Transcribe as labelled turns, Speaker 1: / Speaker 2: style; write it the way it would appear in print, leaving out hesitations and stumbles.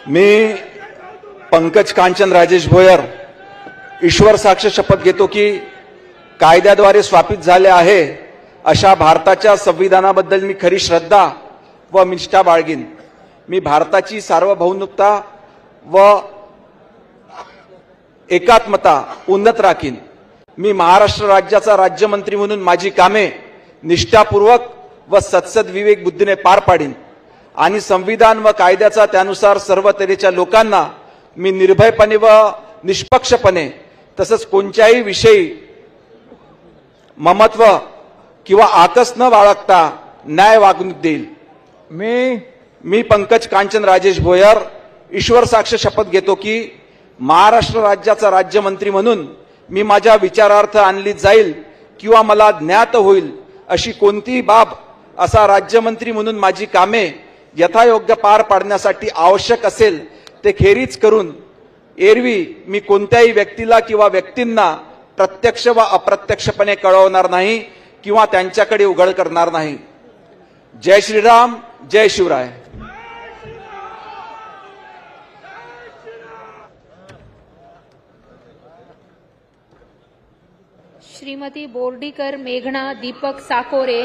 Speaker 1: मी पंकज कांचन राजेश भोयर ईश्वर साक्ष शपथ घेतो की कायद्याद्वारे स्थापित झाले आहे अशा भारताच्या संविधानाबद्दल मी खरी श्रद्धा व निष्ठा बाळगीन। मी भारताची सार्वभौमता व एकात्मता उन्नत राखीन। मी महाराष्ट्र राज्याचा राज्यमंत्री म्हणून माझी कामे निष्ठापूर्वक व सत्सद बुद्धीने पार पाडीन आणि संविधान व कायद्याचा त्यानुसार सर्व तऱ्हेच्या लोकांना मी निर्भयपणे व निष्पक्षपणे तसंच कोणत्याही विषयी ममत्व किंवा आकस न बाळगता न्याय वागणूक देईल। मी पंकज कांचन राजेश भोयर ईश्वर साक्ष शपथ घेतो की महाराष्ट्र राज्याचा राज्यमंत्री म्हणून मी माझ्या विचारार्थ आणली जाईल किंवा मला ज्ञात होईल अशी कोणतीही बाब असा राज्यमंत्री म्हणून माझी कामे यथायोग्य पार पाडण्यासाठी आवश्यक असेल ते खेरीज करून एरवी मी कोणत्याही व्यक्तीला किंवा व्यक्तींना प्रत्यक्ष व अप्रत्यक्षपणे कळवणार नाही किंवा त्यांच्याकडे उघड करणार नाही। जय श्रीराम, जय शिवराय।
Speaker 2: श्रीमती बोर्डीकर मेघना दीपक साकोरे